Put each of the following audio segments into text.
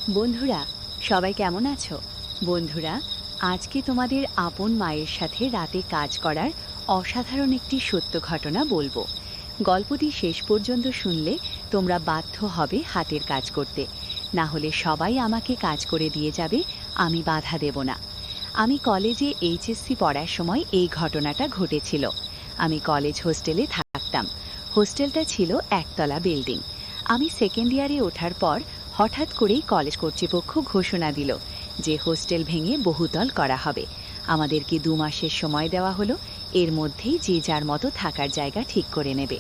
বন্ধুরা, সবাই কেমন আছো? বন্ধুরা, আজকে তোমাদের আপন মায়ের সাথে রাতে কাজ করার অসাধারণ একটি সত্য ঘটনা বলবো। গল্পটি শেষ পর্যন্ত শুনলে তোমরা বাধ্য হবে হাতের কাজ করতে, না হলে সবাই আমাকে কাজ করে দিয়ে যাবে, আমি বাধা দেব না। আমি কলেজে এইচএসসি পড়ার সময় এই ঘটনাটা ঘটেছিল। আমি কলেজ হোস্টেলে থাকতাম। হোস্টেলটা ছিল একতলা বিল্ডিং। আমি সেকেন্ড ইয়ারে ওঠার পর হঠাৎ করেই কলেজ কর্তৃপক্ষ ঘোষণা দিল যে হোস্টেল ভেঙে বহুতল করা হবে। আমাদেরকে 2 মাসের সময় দেওয়া হলো, এর মধ্যেই যে যার মতো থাকার জায়গা ঠিক করে নেবে।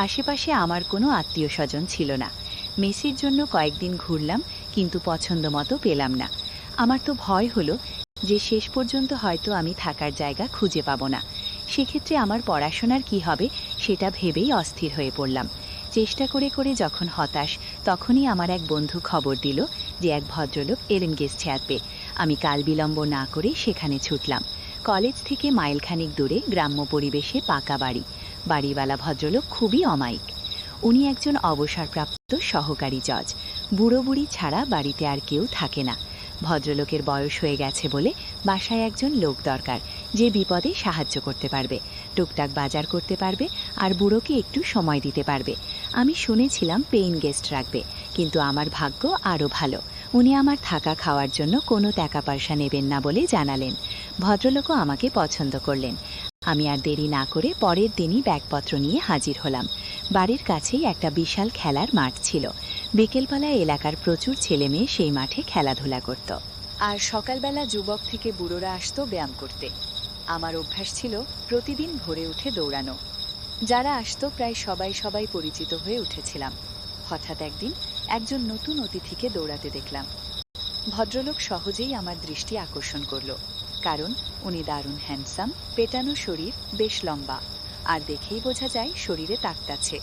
আশেপাশে আমার কোনো আত্মীয় স্বজন ছিল না। মেসের জন্য কয়েকদিন ঘুরলাম, কিন্তু পছন্দ মতো পেলাম না। আমার তো ভয় হলো যে শেষ পর্যন্ত হয়তো আমি থাকার জায়গা খুঁজে পাবো না। সেক্ষেত্রে আমার পড়াশোনার কি হবে সেটা ভেবেই অস্থির হয়ে পড়লাম। চেষ্টা করে করে যখন হতাশ, তখনই আমার এক বন্ধু খবর দিল যে এক ভদ্রলোক এলেন গেস্ট ছাড়বে। আমি কাল বিলম্ব না করে সেখানে ছুটলাম। কলেজ থেকে মাইলখানিক দূরে গ্রাম্য পরিবেশে পাকা বাড়ি। বাড়িওয়ালা ভদ্রলোক খুবই অমায়িক। উনি একজন অবসরপ্রাপ্ত সহকারী জজ। বুড়ো বুড়ি ছাড়া বাড়িতে আর কেউ থাকে না। ভদ্রলোকের বয়স হয়ে গেছে বলে বাসায় একজন লোক দরকার, যে বিপদে সাহায্য করতে পারবে, টুকটাক বাজার করতে পারবে, আর বুড়োকে একটু সময় দিতে পারবে। আমি শুনেছিলাম পেইন গেস্ট রাখবে, কিন্তু আমার ভাগ্য আরও ভালো। উনি আমার থাকা খাওয়ার জন্য কোনো টাকা পয়সা নেবেন না বলে জানালেন। ভদ্রলোকও আমাকে পছন্দ করলেন। আমি আর দেরি না করে পরের দিনই ব্যাগপত্র নিয়ে হাজির হলাম। বাড়ির কাছেই একটা বিশাল খেলার মাঠ ছিল। বিকেলবেলায় এলাকার প্রচুর ছেলে মেয়ে সেই মাঠে খেলাধুলা করত, আর সকালবেলা যুবক থেকে বুড়োরা আসতো ব্যায়াম করতে। আমার অভ্যাস ছিল প্রতিদিন ভোরে উঠে দৌড়ানো। যারা আসতো প্রায় সবাই পরিচিত হয়ে উঠেছিলাম। হঠাৎ একদিন একজন নতুন অতিথিকে দৌড়াতে দেখলাম। ভদ্রলোক সহজেই আমার দৃষ্টি আকর্ষণ করল, কারণ উনি দারুণ হ্যান্ডসাম, পেটানো শরীর, বেশ লম্বা, আর দেখেই বোঝা যায় শরীরে তাকত আছে।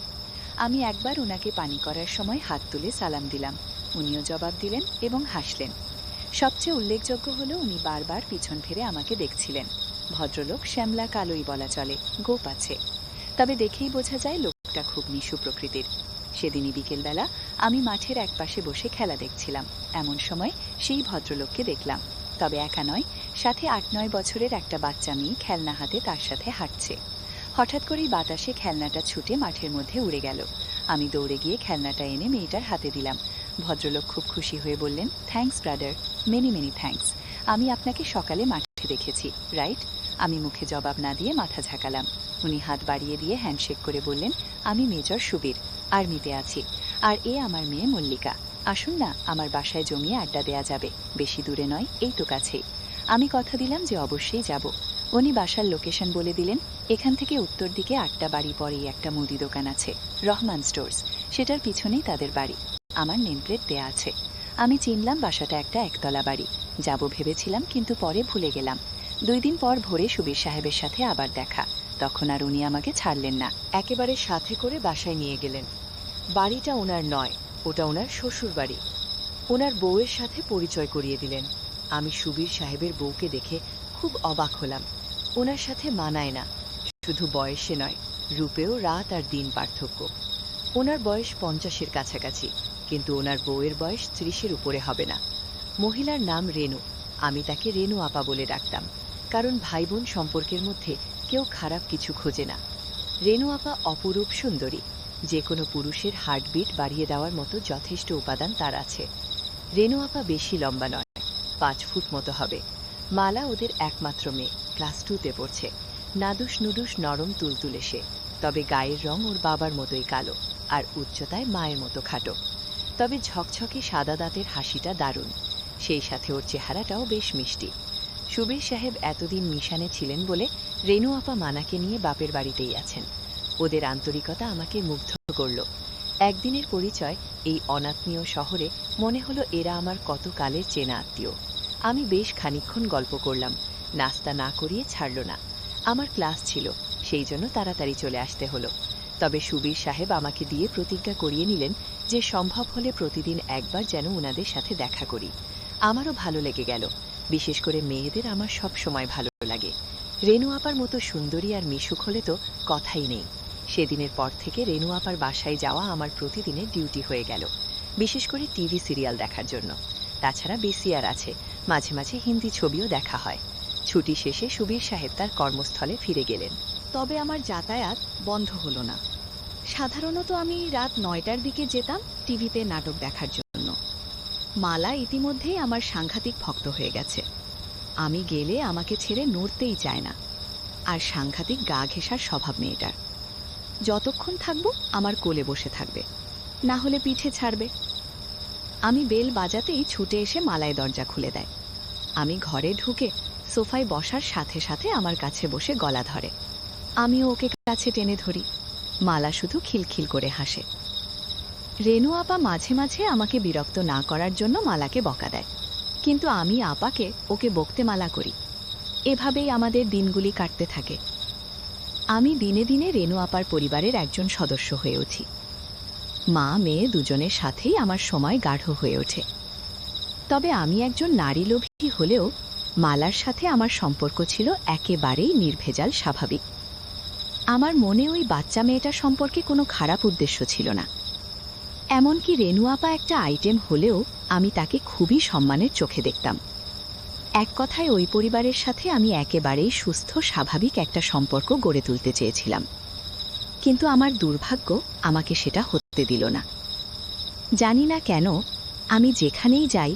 আমি একবার ওনাকে পানি করার সময় হাত তুলে সালাম দিলাম। উনিও জবাব দিলেন এবং হাসলেন। সবচেয়ে উল্লেখযোগ্য হলো উনি বারবার পিছন ফিরে আমাকে দেখছিলেন। ভদ্রলোক শ্যামলা কালোই বলা চলে, গোপ আছে, তবে দেখেই বোঝা যায় লোকটা খুব নিশু প্রকৃতির। সেদিনই বিকেলবেলা আমি মাঠের একপাশে বসে খেলা দেখছিলাম। এমন সময় সেই ভদ্রলোককে দেখলাম, তবে একা নয়, সাথে 8-9 বছরের একটা বাচ্চা মেয়ে খেলনা হাতে তার সাথে হাঁটছে। হঠাৎ করেই বাতাসে খেলনাটা ছুটে মাঠের মধ্যে উড়ে গেল। আমি দৌড়ে গিয়ে খেলনাটা এনে মেয়েটার হাতে দিলাম। ভদ্রলোক খুব খুশি হয়ে বললেন, thanks brother, many many thanks. আমি আপনাকে সকালে মাঠে দেখেছি, রাইট? আমি মুখে জবাব না দিয়ে মাথা ঝাঁকালাম। উনি হাত বাড়িয়ে দিয়ে হ্যান্ডশেক করে বললেন, আমি মেজর সুবীর, আর্মিতে আছি, আর এ আমার মেয়ে মল্লিকা। আসুন না, আমার বাসায় জমিয়ে আড্ডা দেয়া যাবে, বেশি দূরে নয়, এই তো কাছেই। আমি কথা দিলাম যে অবশ্যই যাব। উনি বাসার লোকেশন বলে দিলেন। এখান থেকে উত্তর দিকে 8টা বাড়ি পরেই একটা মুদি দোকান আছে, রহমান স্টোর্স, সেটার পিছনেই তাদের বাড়ি। আমার নেমপ্লেট দেয়া আছে। আমি চিনলাম বাসাটা একটা একতলা বাড়ি। যাব ভেবেছিলাম, কিন্তু পরে ভুলে গেলাম। 2 দিন পর ভোরে সুবীর সাহেবের সাথে আবার দেখা। তখন আর উনি আমাকে ছাড়লেন না, একেবারে সাথে করে বাসায় নিয়ে গেলেন। বাড়িটা ওনার নয়, ওটা ওনার শ্বশুর বাড়ি। ওনার বউয়ের সাথে পরিচয় করিয়ে দিলেন। আমি সুবীর সাহেবের বউকে দেখে খুব অবাক হলাম। ওনার সাথে মানায় না, শুধু বয়সে নয়, রূপেও রাত আর দিন পার্থক্য। ওনার বয়স 50-এর কাছাকাছি, কিন্তু ওনার বউয়ের বয়স 30-এর উপরে হবে না। মহিলার নাম রেনু। আমি তাকে রেনু আপা বলে ডাকতাম, কারণ ভাই বোন সম্পর্কের মধ্যে কেউ খারাপ কিছু খোঁজে না। রেনু আপা অপরূপ সুন্দরী, যে কোনো পুরুষের হার্টবিট বাড়িয়ে দেওয়ার মতো যথেষ্ট উপাদান তার আছে। রেনু আপা বেশি লম্বা নয়, 5 ফুট মতো হবে। মালা ওদের একমাত্র মেয়ে, ক্লাস 2-তে পড়ছে। নাদুস নুডুস নরম তুলতুলে সে, তবে গায়ের রং ওর বাবার মতোই কালো, আর উচ্চতায় মায়ের মতো খাটো। তবে ঝকঝকে সাদা দাঁতের হাসিটা দারুণ, সেই সাথে ওর চেহারাটাও বেশ মিষ্টি। সুবীর সাহেব এতদিন মিশনে ছিলেন বলে রেনু আপা মানাকে নিয়ে বাপের বাড়িতেই আছেন। ওদের আন্তরিকতা আমাকে মুগ্ধ করল। একদিনের পরিচয় এই অনাত্মীয় শহরে মনে হলো এরা আমার কত কালের চেনা আত্মীয়। আমি বেশ খানিকক্ষণ গল্প করলাম। নাস্তা না করিয়ে ছাড়ল না। আমার ক্লাস ছিল, সেই জন্য তাড়াতাড়ি চলে আসতে হলো। তবে সুবীর সাহেব আমাকে দিয়ে প্রতিজ্ঞা করিয়ে নিলেন যে সম্ভব হলে প্রতিদিন একবার যেন ওনাদের সাথে দেখা করি। আমারও ভালো লেগে গেল। বিশেষ করে মেয়েদের আমার সব সময় ভালো লাগে। রেনু আপার মতো সুন্দরী আর মিশুক হলে তো কথাই নেই। সেদিনের পর থেকে রেনু আপার বাসায় যাওয়া আমার প্রতিদিনের ডিউটি হয়ে গেল। বিশেষ করে টিভি সিরিয়াল দেখার জন্য। তাছাড়া বিসিআর আছে, মাঝে মাঝে হিন্দি ছবিও দেখা হয়। ছুটি শেষে সুবীর সাহেব তার কর্মস্থলে ফিরে গেলেন। তবে আমার যাতায়াত বন্ধ হলো না। সাধারণত আমি রাত 9টার দিকে যেতাম টিভিতে নাটক দেখার জন্য। মালা ইতিমধ্যেই আমার সাংঘাতিক ভক্ত হয়ে গেছে। আমি গেলে আমাকে ছেড়ে নড়তেই চায় না। আর সাংঘাতিক গা ঘেঁষার স্বভাব মেয়েটার। যতক্ষণ থাকবো আমার কোলে বসে থাকবে, না হলে পিঠে ছাড়বে। আমি বেল বাজাতেই ছুটে এসে মালায় দরজা খুলে দেয়। আমি ঘরে ঢুকে সোফায় বসার সাথে সাথে আমার কাছে বসে গলা ধরে। আমিও ওকে কাছে টেনে ধরি। মালা শুধু খিলখিল করে হাসে। রেনু আপা মাঝে মাঝে আমাকে বিরক্ত না করার জন্য মালাকে বকা দেয়, কিন্তু আমি আপাকে ওকে বকতে মালা করি। এভাবেই আমাদের দিনগুলি কাটতে থাকে। আমি দিনে দিনে রেনু আপার পরিবারের একজন সদস্য হয়ে উঠি। মা মেয়ে দুজনের সাথেই আমার সময় গাঢ় হয়ে ওঠে। তবে আমি একজন নারীলোভী হলেও মালার সাথে আমার সম্পর্ক ছিল একেবারেই নির্ভেজাল, স্বাভাবিক। আমার মনে ওই বাচ্চা মেয়েটা সম্পর্কে কোনো খারাপ উদ্দেশ্য ছিল না। এমনকি রেনু আপা একটা আইটেম হলেও আমি তাকে খুবই সম্মানের চোখে দেখতাম। এক কথায় ওই পরিবারের সাথে আমি একেবারেই সুস্থ স্বাভাবিক একটা সম্পর্ক গড়ে তুলতে চেয়েছিলাম, কিন্তু আমার দুর্ভাগ্য আমাকে সেটা হতে দিল না। জানি না কেন আমি যেখানেই যাই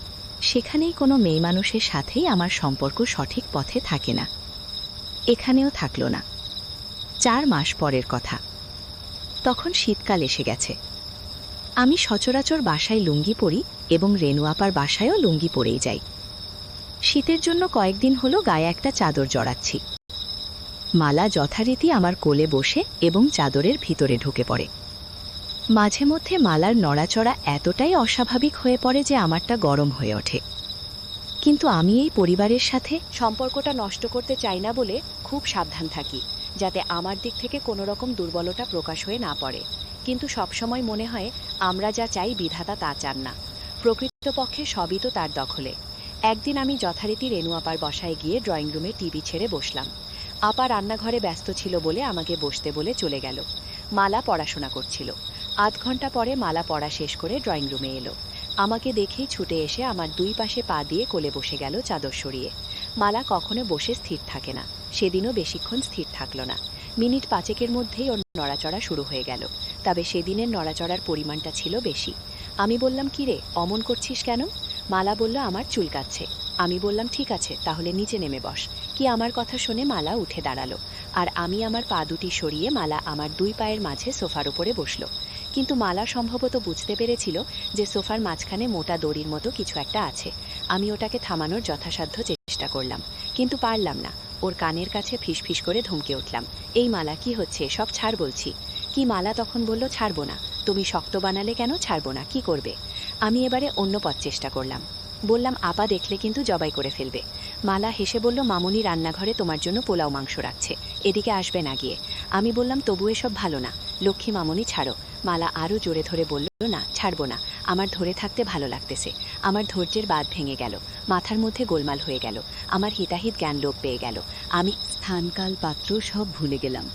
সেখানেই কোনো মেয়ে মানুষের সাথেই আমার সম্পর্ক সঠিক পথে থাকে না। এখানেও থাকলো না। 4 মাস পরের কথা। তখন শীতকাল এসে গেছে। আমি সচরাচর বাসায় লুঙ্গি পরি এবং রেনু আপার বাসায়ও লুঙ্গি পরেই যাই। শীতের জন্য কয়েকদিন হলো গায়ে একটা চাদর জড়াচ্ছি। মালা যথারীতি আমার কোলে বসে এবং চাদরের ভিতরে ঢুকে পড়ে। মাঝে মধ্যে মালার নড়াচড়া এতটাই অস্বাভাবিক হয়ে পড়ে যে আমারটা গরম হয়ে ওঠে। কিন্তু আমি এই পরিবারের সাথে সম্পর্কটা নষ্ট করতে চাই না বলে খুব সাবধান থাকি, যাতে আমার দিক থেকে কোনো রকম দুর্বলতা প্রকাশ হয়ে না পড়ে। কিন্তু সবসময় মনে হয় আমরা যা চাই বিধাতা তা চান না। প্রকৃতপক্ষে সবই তো তার দখলে। একদিন আমি যথারীতি রেনু আপার বসায় গিয়ে ড্রয়িং রুমে টিভি ছেড়ে বসলাম। আপা রান্নাঘরে ব্যস্ত ছিল বলে আমাকে বসতে বলে চলে গেল। মালা পড়াশোনা করছিল। আধ ঘন্টা পরে মালা পড়া শেষ করে ড্রয়িং রুমে এলো। আমাকে দেখেই ছুটে এসে আমার 2 পাশে পা দিয়ে কোলে বসে গেল চাদর সরিয়ে। মালা কখনো বসে স্থির থাকে না, সেদিনও বেশিক্ষণ স্থির থাকল না। মিনিট 5 মধ্যেই ওর নড়াচড়া শুরু হয়ে গেল। তবে সেদিনের নড়াচড়ার পরিমাণটা ছিল বেশি। আমি বললাম, কি রে, অমন করছিস কেন? মালা বলল, আমার চুলকাচ্ছে। আমি বললাম, ঠিক আছে, তাহলে নিচে নেমে বস। কি আমার কথা শুনে মালা উঠে দাঁড়ালো, আর আমি আমার পা দুটি সরিয়ে মালা আমার 2 পায়ের মাঝে সোফার উপরে বসলো। কিন্তু মালা সম্ভবত বুঝতে পেরেছিল যে সোফার মাঝখানে মোটা দড়ির মতো কিছু একটা আছে। আমি ওটাকে থামানোর যথাসাধ্য চেষ্টা করলাম, কিন্তু পারলাম না। ওর কানের কাছে ফিসফিস করে ধমকে উঠলাম, এই মালা, কি হচ্ছে, সব ছাড় বলছি। কি মালা তখন বলল, ছাড়বো না। তুমি শক্ত বানালে কেন? ছাড়বো না, কি করবে? আমি এবারে অন্য পথ চেষ্টা করলাম। বললাম, আপা দেখলে কিন্তু জবাই করে ফেলবে। মালা হেসে বলল, মামুনি রান্নাঘরে তোমার জন্য পোলাও মাংস রাখছে, এদিকে আসবে না গিয়ে। আমি বললাম, তবু এসব ভালো না, লক্ষ্মী মামুনি ছাড়ো। মালা আরও জোরে ধরে বলল, না, ছাড়বো না, আমার ধরে থাকতে ভালো লাগতেছে। আমার ধৈর্যের বাঁধ ভেঙে গেল, মাথার মধ্যে গোলমাল হয়ে গেল, আমার হিতাহিত জ্ঞান লোপ পেয়ে গেল। আমি স্থানকাল পাত্র সব ভুলে গেলাম।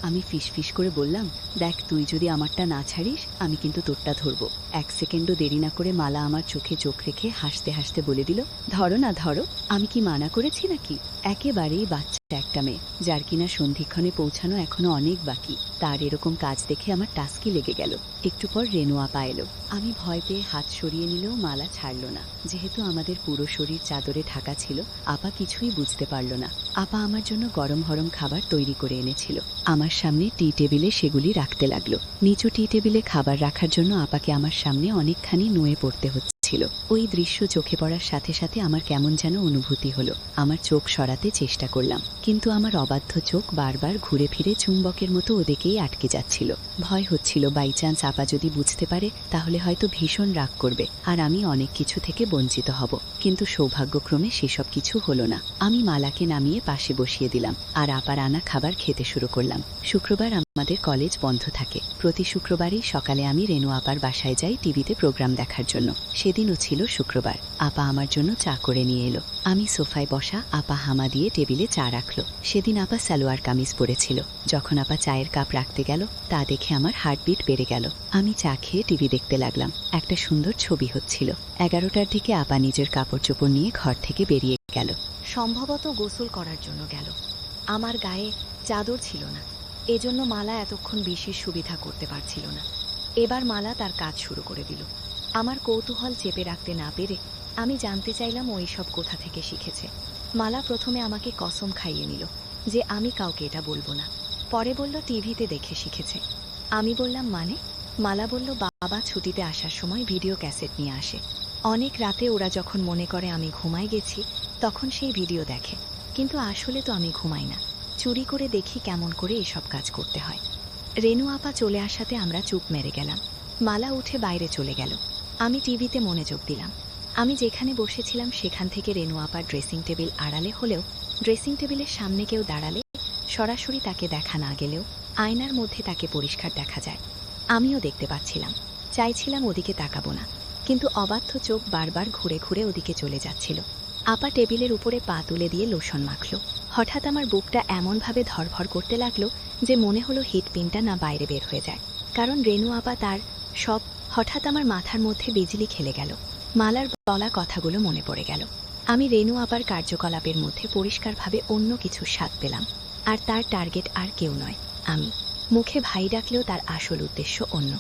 আমি ফিসফিস করে বললাম, দেখ, তুই যদি আমারটা না ছাড়িস আমি কিন্তু তোরটা ধরবো। 1 সেকেন্ডও দেরি না করে মালা আমার চোখে চোখ রেখে হাসতে হাসতে বলে দিল, ধরো না, ধরো। আমি কি মানা করেছি নাকি? একেবারেই বাচ্চা একটা মেয়ে, যার কিনা সন্ধিক্ষণে পৌঁছানো এখনো অনেক বাকি, তার এরকম কাজ দেখে আমার টাস্কি লেগে গেল। একটু পর রেনু আপা এলো। আমি ভয় পেয়ে হাত সরিয়ে নিলেও মালা ছাড়ল না। যেহেতু আমাদের পুরো শরীর চাদরে ঢাকা ছিল, আপা কিছুই বুঝতে পারল না। আপা আমার জন্য গরম গরম খাবার তৈরি করে এনেছিল। আমার সামনে টি টেবিলে সেগুলি রাখতে লাগলো। নিচু টি টেবিলে খাবার রাখার জন্য আপাকে আমার সামনে অনেকখানি নুয়ে পড়তে হচ্ছিল। ওই দৃশ্য চোখে পড়ার সাথে সাথে আমার কেমন যেন অনুভূতি হলো। আমার চোখ সরাতে চেষ্টা করলাম, কিন্তু আমার অবাধ্য চোখ বারবার ঘুরে ফিরে চুম্বকের মতো ওদিকেই আটকে যাচ্ছিল। ভয় হচ্ছিল বাই চান্স আপা যদি বুঝতে পারে তাহলে হয়তো ভীষণ রাগ করবে আর আমি অনেক কিছু থেকে বঞ্চিত হব। কিন্তু সৌভাগ্যক্রমে সেসব কিছু হলো না। আমি মালাকে নামিয়ে পাশে বসিয়ে দিলাম আর আপার আনা খাবার খেতে শুরু করলাম। শুক্রবার আমাদের কলেজ বন্ধ থাকে। প্রতি শুক্রবারই সকালে আমি রেনু আপার বাসায় যাই টিভিতে প্রোগ্রাম দেখার জন্য। সেদিনও ছিল শুক্রবার। আপা আমার জন্য চা করে নিয়ে এলো। আমি সোফায় বসা, আপা হামা দিয়ে টেবিলে চা রাখলো। সেদিন আপা সালোয়ার কামিজ পরেছিল। যখন আপা চায়ের কাপ রাখতে গেল, তা দেখে আমার হার্টবিট বেড়ে গেল। আমি চা খেয়ে টিভি দেখতে লাগলাম। একটা সুন্দর ছবি হচ্ছিল। 11টার দিকে আপা নিজের কাপড় চোপড় নিয়ে ঘর থেকে বেরিয়ে গেল। সম্ভবত গোসল করার জন্য গেল। আমার গায়ে চাদর ছিল না, এজন্য মালা এতক্ষণ বেশি সুবিধা করতে পারছিল না। এবার মালা তার কাজ শুরু করে দিল। আমার কৌতূহল চেপে রাখতে না পেরে আমি জানতে চাইলাম ও এইসব কোথা থেকে শিখেছে। মালা প্রথমে আমাকে কসম খাইয়ে নিল যে আমি কাউকে এটা বলবো না। পরে বলল টিভিতে দেখে শিখেছে। আমি বললাম মানে? মালা বলল বাবা ছুটিতে আসার সময় ভিডিও ক্যাসেট নিয়ে আসে। অনেক রাতে ওরা যখন মনে করে আমি ঘুমাই গেছি, তখন সেই ভিডিও দেখে। কিন্তু আসলে তো আমি ঘুমাই না, চুরি করে দেখি কেমন করে এসব কাজ করতে হয়। রেনু আপা চলে আসাতে আমরা চুপ মেরে গেলাম। মালা উঠে বাইরে চলে গেল। আমি টিভিতে মনোযোগ দিলাম। আমি যেখানে বসেছিলাম সেখান থেকে রেনু আপার ড্রেসিং টেবিল আড়ালে হলেও ড্রেসিং টেবিলের সামনে কেউ দাঁড়ালে সরাসরি তাকে দেখা না গেলেও আয়নার মধ্যে তাকে পরিষ্কার দেখা যায়। আমিও দেখতে পাচ্ছিলাম, চাইছিলাম ওদিকে তাকাবো না, কিন্তু অবাধ্য চোখ বারবার ঘুরে ঘুরে ওদিকে চলে যাচ্ছিল। আপা টেবিলের উপরে পা তুলে দিয়ে লোশন মাখল। হঠাৎ আমার বুকটা এমনভাবে ধরফর করতে লাগলো যে মনে হলো হিট পিনটা না বাইরে বের হয়ে যায়। কারণ রেনু আপা তার সব হঠাৎ আমার মাথার মধ্যে বিজলি খেলে গেল। মালার বলা কথাগুলো মনে পড়ে গেল। আমি রেনু আপার কার্যকলাপের মধ্যে পরিষ্কারভাবে অন্য কিছুর স্বাদ পেলাম। আর তার টার্গেট আর কেউ নয়, আমি। মুখে ভাই ডাকলেও তার আসল উদ্দেশ্য অন্য।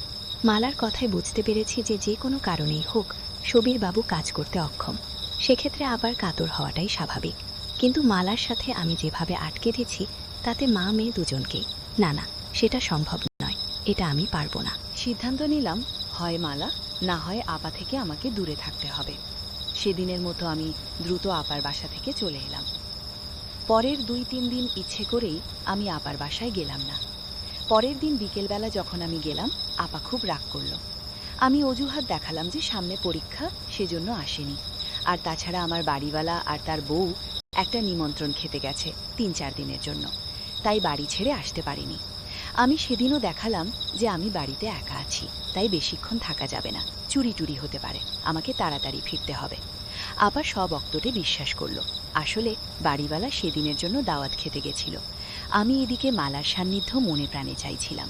মালার কথায় বুঝতে পেরেছি যে যে কোনো কারণেই হোক সুবীর বাবু কাজ করতে অক্ষম। সেক্ষেত্রে আবার কাতর হওয়াটাই স্বাভাবিক। কিন্তু মালার সাথে আমি যেভাবে আটকে দিয়েছি তাতে মা মেয়ে দুজনকেই। না না, সেটা সম্ভব নয়, এটা আমি পারবো না। সিদ্ধান্ত নিলাম, হয় মালা, না হয় আপা থেকে আমাকে দূরে থাকতে হবে। সেদিনের মতো আমি দ্রুত আপার বাসা থেকে চলে এলাম। পরের 2-3 দিন ইচ্ছে করেই আমি আপার বাসায় গেলাম না। পরের দিন বিকেলবেলা যখন আমি গেলাম, আপা খুব রাগ করল। আমি অজুহাত দেখালাম যে সামনে পরীক্ষা, সেজন্য আসেনি। আর তাছাড়া আমার বাড়িওয়ালা আর তার বউ একটা নিমন্ত্রণ খেতে গেছে 3-4 দিনের জন্য, তাই বাড়ি ছেড়ে আসতে পারিনি। আমি সেদিনও দেখালাম যে আমি বাড়িতে একা আছি, তাই বেশিক্ষণ থাকা যাবে না, চুরি টুরি হতে পারে, আমাকে তাড়াতাড়ি ফিরতে হবে। আপা সব অক্তটে বিশ্বাস করল। আসলে বাড়িওয়ালা সেদিনের জন্য দাওয়াত খেতে গেছিল। আমি এদিকে মালার সান্নিধ্য মনে প্রাণে চাইছিলাম।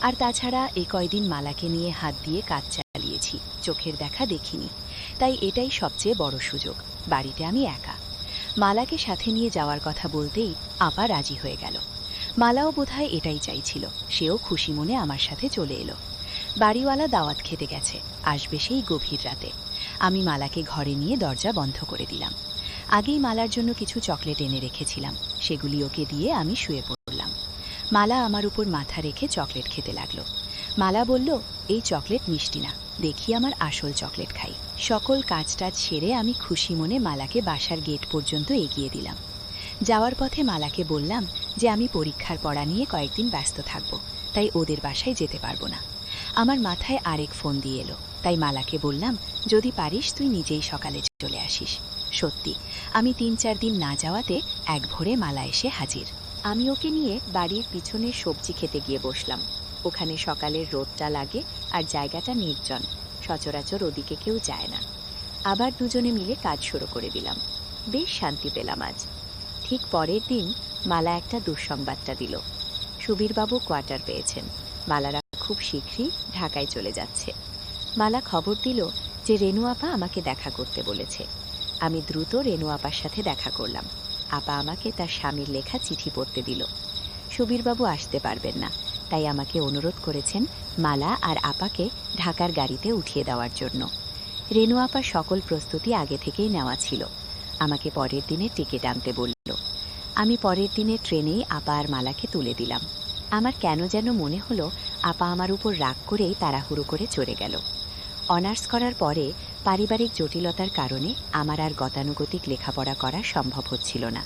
আর তাছাড়া এই কয়দিন মালাকে নিয়ে হাত দিয়ে কাজ চালিয়েছি, চোখের দেখা দেখিনি। তাই এটাই সবচেয়ে বড় সুযোগ, বাড়িতে আমি একা। মালাকে সাথে নিয়ে যাওয়ার কথা বলতেই আপা রাজি হয়ে গেল। মালাও বোধহয় এটাই চাইছিল, সেও খুশি মনে আমার সাথে চলে এলো। বাড়িওয়ালা দাওয়াত খেতে গেছে, আসবে সেই গভীর রাতে। আমি মালাকে ঘরে নিয়ে দরজা বন্ধ করে দিলাম। আগেই মালার জন্য কিছু চকলেট এনে রেখেছিলাম, সেগুলি ওকে দিয়ে আমি শুয়ে পড়লাম। মালা আমার উপর মাথা রেখে চকলেট খেতে লাগলো। মালা বলল, এই চকলেট মিষ্টি না, দেখি আমার আসল চকলেট খাই। সকল কাজটাজ সেরে আমি খুশি মনে মালাকে বাসার গেট পর্যন্ত এগিয়ে দিলাম। যাওয়ার পথে মালাকে বললাম যে আমি পরীক্ষার পড়া নিয়ে কয়েকদিন ব্যস্ত থাকব, তাই ওদের বাসায় যেতে পারবো না। আমার মাথায় আরেক ফোন দিয়ে এলো, তাই মালাকে বললাম, যদি পারিস তুই নিজেই সকালে চলে আসিস। সত্যি, আমি 3-4 দিন না যাওয়াতে এক ভোরে মালা এসে হাজির। আমি ওকে নিয়ে বাড়ির পিছনে সবজি খেতে গিয়ে বসলাম। ওখানে সকালের রোদটা লাগে আর জায়গাটা নির্জন, সচরাচর ওদিকে কেউ যায় না। আবার দুজনে মিলে কাজ শুরু করে দিলাম। বেশ শান্তি পেলাম আজ। ঠিক পরের দিন মালা একটা দুঃসংবাদটা দিল, সুবীরবাবু কোয়ার্টার পেয়েছেন। মালারা খুব শীঘ্রই ঢাকায় চলে যাচ্ছে। মালা খবর দিল যে রেনু আপা আমাকে দেখা করতে বলেছে। আমি দ্রুত রেনু আপার সাথে দেখা করলাম। আপা আমাকে তার স্বামীর লেখা চিঠি পড়তে দিল। সুবীরবাবু আসতে পারবেন না, তাই আমাকে অনুরোধ করেছেন মালা আর আপাকে ঢাকার গাড়িতে উঠিয়ে দেওয়ার জন্য। রেনু আপার সকল প্রস্তুতি আগে থেকেই নেওয়া ছিল। আমাকে পরের দিনে টিকিট আনতে বলল। আমি পরের দিনে ট্রেনেই আপা আর মালাকে তুলে দিলাম। আমার কেন যেন মনে হলো আপা আমার উপর রাগ করেই তাড়াহুড়ো করে চলে গেল। অনার্স করার পরে পারিবারিক জটিলতার কারণে আমার আর গতানুগতিক লেখাপড়া করা সম্ভব হচ্ছিল না।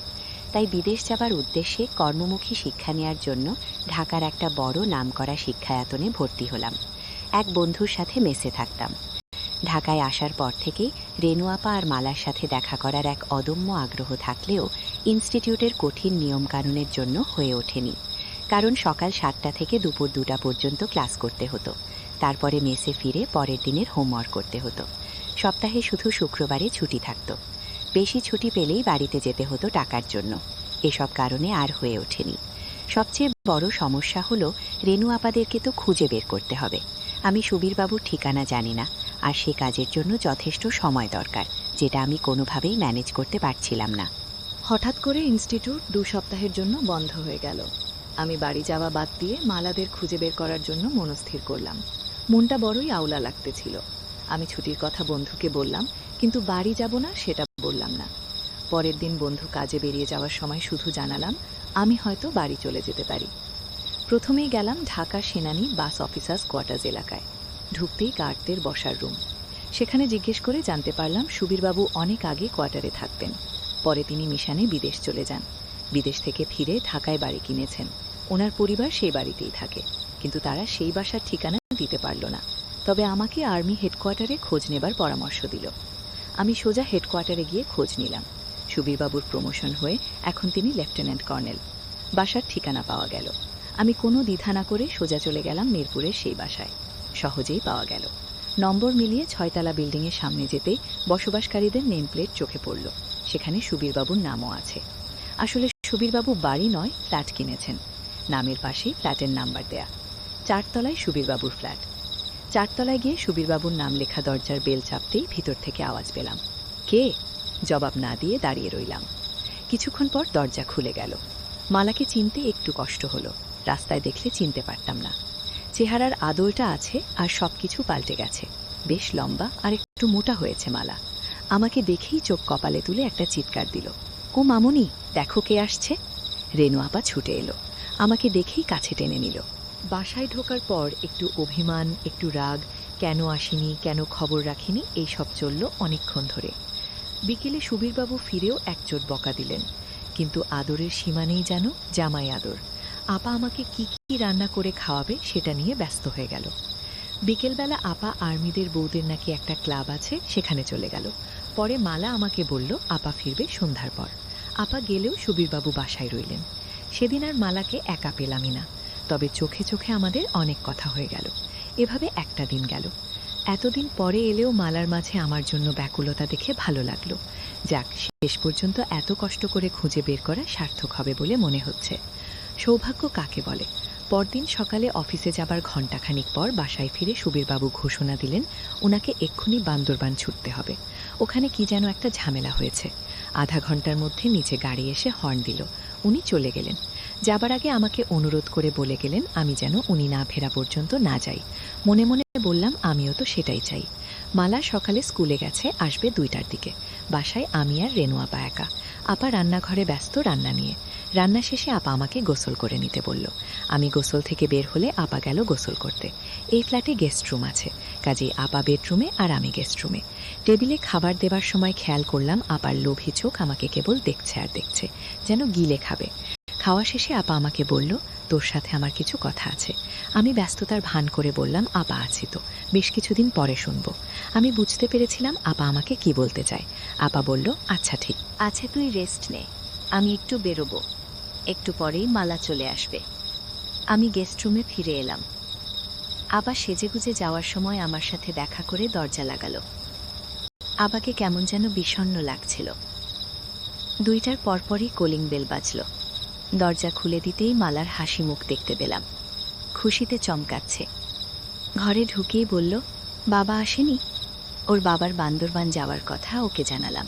তাই বিদেশ যাবার উদ্দেশ্যে কর্মমুখী শিক্ষা নেওয়ার জন্য ঢাকার একটা বড় নামকরা শিক্ষায়তনে ভর্তি হলাম। এক বন্ধুর সাথে মেসে থাকতাম। ঢাকায় আসার পর থেকেই রেনু আপা আর মালার সাথে দেখা করার এক অদম্য আগ্রহ থাকলেও ইনস্টিটিউটের কঠিন নিয়মকানুনের জন্য হয়ে ওঠেনি। কারণ সকাল 7টা থেকে দুপুর 2টা পর্যন্ত ক্লাস করতে হতো। তারপরে মেসে ফিরে পরের দিনের হোমওয়ার্ক করতে হতো। সপ্তাহে শুধু শুক্রবারে ছুটি থাকতো। বেশি ছুটি পেলেই বাড়িতে যেতে হতো টাকার জন্য। এসব কারণে আর হয়ে ওঠেনি। সবচেয়ে বড় সমস্যা হলো রেনু আপাদেরকে তো খুঁজে বের করতে হবে। আমি সুবীরবাবুর ঠিকানা জানি না, আর সে কাজের জন্য যথেষ্ট সময় দরকার, যেটা আমি কোনোভাবেই ম্যানেজ করতে পারছিলাম না। হঠাৎ করে ইনস্টিটিউট 2 সপ্তাহের জন্য বন্ধ হয়ে গেল। আমি বাড়ি যাওয়া বাদ দিয়ে মালাদের খুঁজে বের করার জন্য মনস্থির করলাম। মনটা বড়ই আউলা লাগতেছিল। আমি ছুটির কথা বন্ধুকে বললাম, কিন্তু বাড়ি যাব না সেটা বললাম না। পরের দিন বন্ধু কাজে বেরিয়ে যাওয়ার সময় শুধু জানালাম আমি হয়তো বাড়ি চলে যেতে পারি। প্রথমেই গেলাম ঢাকা সেনানী বাস অফিসার্স কোয়ার্টার্স এলাকায়। ঢুকতেই গার্ডদের বসার রুম। সেখানে জিজ্ঞেস করে জানতে পারলাম সুবীরবাবু অনেক আগে কোয়ার্টারে থাকতেন। পরে তিনি মিশনে বিদেশ চলে যান। বিদেশ থেকে ফিরে ঢাকায় বাড়ি কিনেছেন। ওনার পরিবার সেই বাড়িতেই থাকে, কিন্তু তারা সেই বাসার ঠিকানা দিতে পারল না। তবে আমাকে আর্মি হেডকোয়ার্টারে খোঁজ নেবার পরামর্শ দিল। আমি সোজা হেডকোয়ার্টারে গিয়ে খোঁজ নিলাম। সুবীরবাবুর প্রমোশন হয়ে এখন তিনি লেফটেন্যান্ট কর্নেল। বাসার ঠিকানা পাওয়া গেল। আমি কোনো দ্বিধা না করে সোজা চলে গেলাম মিরপুরের সেই বাসায়। সহজেই পাওয়া গেল। নম্বর মিলিয়ে 6তলা বিল্ডিংয়ের সামনে যেতেই বসবাসকারীদের নেম প্লেট চোখে পড়ল। সেখানে সুবীরবাবুর নামও আছে। আসলে সুবীরবাবু বাড়ি নয়, ফ্ল্যাট কিনেছেন। নামের পাশেই ফ্ল্যাটের নাম্বার দেয়া। 4 তলায় সুবীরবাবুর ফ্ল্যাট। 4 তলায় গিয়ে সুবীরবাবুর নাম লেখা দরজার বেল চাপতেই ভিতর থেকে আওয়াজ পেলাম, কে? জবাব না দিয়ে দাঁড়িয়ে রইলাম। কিছুক্ষণ পর দরজা খুলে গেল। মালাকে চিনতে একটু কষ্ট হলো। রাস্তায় দেখলে চিনতে পারতাম না। চেহারার আদলটা আছে, আর সবকিছু পাল্টে গেছে। বেশ লম্বা আর একটু মোটা হয়েছে মালা। আমাকে দেখেই চোখ কপালে তুলে একটা চিৎকার দিল, ও মামুনি, দেখো কে আসছে। রেনু আপা ছুটে এলো। আমাকে দেখেই কাছে টেনে নিল। বাসায় ঢোকার পর একটু অভিমান, একটু রাগ, কেন আসিনি, কেন খবর রাখিনি, এইসব চলল অনেকক্ষণ ধরে। বিকেলে সুবীরবাবু ফিরেও একচোট বকা দিলেন, কিন্তু আদরের সীমা নেই যেন। জামাই আদর। আপা আমাকে কি কি রান্না করে খাওয়াবে সেটা নিয়ে ব্যস্ত হয়ে গেল। বিকেলবেলা আপা আর্মিদের বউদের নাকি একটা ক্লাব আছে, সেখানে চলে গেল। পরে মালা আমাকে বলল আপা ফিরবে সন্ধ্যার পর। আপা গেলেও সুবীরবাবু বাসায় রইলেন। সেদিন আর মালাকে একা পেলামই না। তবে চোখে চোখে আমাদের অনেক কথা হয়ে গেল। এভাবে একটা দিন গেল। এতদিন পরে এলেও মালার মাঝে আমার জন্য ব্যাকুলতা দেখে ভালো লাগলো। যাক, শেষ পর্যন্ত এত কষ্ট করে খুঁজে বের করা সার্থক হবে বলে মনে হচ্ছে। সৌভাগ্য কাকে বলে? পরদিন সকালে অফিসে যাবার ঘণ্টাখানিক পর বাসায় ফিরে সুবীরবাবু ঘোষণা দিলেন ওনাকে এক্ষুনি বান্দরবান ছুটতে হবে। ওখানে কি যেন একটা ঝামেলা হয়েছে। আধা ঘন্টার মধ্যে নিচে গাড়ি এসে হর্ন দিল। উনি চলে গেলেন। যাবার আগে আমাকে অনুরোধ করে বলে গেলেন আমি যেন উনি না ফেরা পর্যন্ত না যাই। মনে মনে বললাম আমিও তো সেটাই চাই। মালা সকালে স্কুলে গেছে, আসবে 2টার দিকে। বাসায় আমি আর রেনু আপা একা। আপা রান্নাঘরে ব্যস্ত রান্না নিয়ে। রান্না শেষে আপা আমাকে গোসল করে নিতে বলল। আমি গোসল থেকে বের হলে আপা গেল গোসল করতে। এই ফ্ল্যাটে গেস্ট রুম আছে, কাজেই আপা বেডরুমে আর আমি গেস্ট রুমে। টেবিলে খাবার দেবার সময় খেয়াল করলাম আপার লোভী চোখ আমাকে কেবল দেখছে আর দেখছে, যেন গিলে খাবে। খাওয়া শেষে আপা আমাকে বলল তোর সাথে আমার কিছু কথা আছে। আমি ব্যস্ততার ভান করে বললাম আপা আছি তো, বেশ কিছুদিন পরে শুনবো। আমি বুঝতে পেরেছিলাম আপা আমাকে কি বলতে চায়। আপা বলল আচ্ছা ঠিক আছে, তুই রেস্ট নে, আমি একটু বেরোবো। একটু পরেই মালা চলে আসবে। আমি গেস্ট রুমে ফিরে এলাম। আবার সেজেগুজে যাওয়ার সময় আমার সাথে দেখা করে দরজা লাগালো। আবাকে কেমন যেন বিষণ্ণ লাগছিল। 2টার পরপরই কলিং বেল বাজল। দরজা খুলে দিতেই মালার হাসি মুখ দেখতে পেলাম। খুশিতে চমকাচ্ছে। ঘরে ঢুকেই বলল বাবা আসেনি। ওর বাবার বান্দরবান যাওয়ার কথা ওকে জানালাম।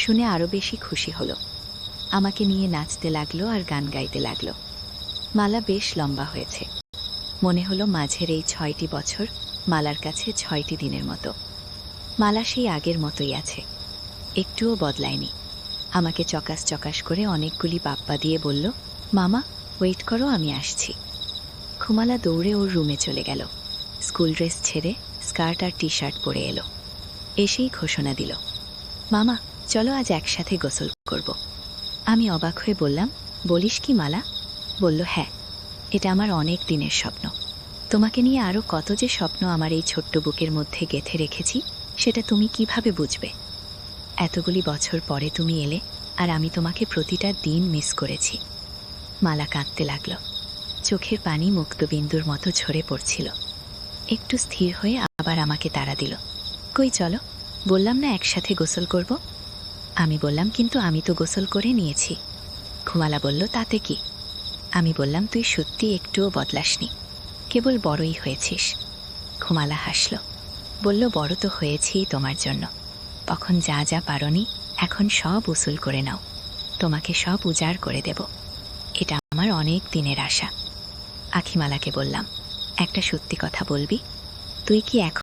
শুনে আরও বেশি খুশি হলো। আমাকে নিয়ে নাচতে লাগলো আর গান গাইতে লাগলো। মালা বেশ লম্বা হয়েছে। মনে হলো মাঝের এই 6টি বছর মালার কাছে 6টি দিনের মতো। মালা সেই আগের মতোই আছে, একটুও বদলায়নি। আমাকে চকাস চকাস করে অনেকগুলি বাপ্পা দিয়ে বলল মামা ওয়েট করো, আমি আসছি। খুমালা দৌড়ে ওর রুমে চলে গেল। স্কুল ড্রেস ছেড়ে স্কার্ট আর টি শার্ট পরে এলো। এসেই ঘোষণা দিল মামা চলো আজ একসাথে গোসল করব। আমি অবাক হয়ে বললাম বলিস কি মালা? বলল হ্যাঁ, এটা আমার অনেক দিনের স্বপ্ন। তোমাকে নিয়ে আরও কত যে স্বপ্ন আমার এই ছোট্ট বুকের মধ্যে গেঁথে রেখেছি সেটা তুমি কিভাবে বুঝবে? এতগুলি বছর পরে তুমি এলে আর আমি তোমাকে প্রতিটা দিন মিস করেছি। মালা কাঁদতে লাগলো। চোখের পানি মুক্তবিন্দুর মতো ঝরে পড়ছিল। একটু স্থির হয়ে আবার আমাকে তাড়া দিল। কই চলো, বললাম না একসাথে গোসল করব। আমি বললাম, কিন্তু আমি তো গোসল করে নিয়েছি। ঘুমালা বলল, তাতে কি? আমি বললাম, তুই সত্যি একটুও বদলাসনি, কেবল বড়ই হয়েছিস। ঘুমালা হাসল, বলল, বড় তো হয়েছি তোমার জন্য। তখন যা যা পারনি এখন সব উসুল করে নাও, তোমাকে সব উজাড় করে দেব। এটা আমার অনেক দিনের আশা। আখিমালাকে বললাম, একটা সত্যি কথা বলবি? তুই কি এখন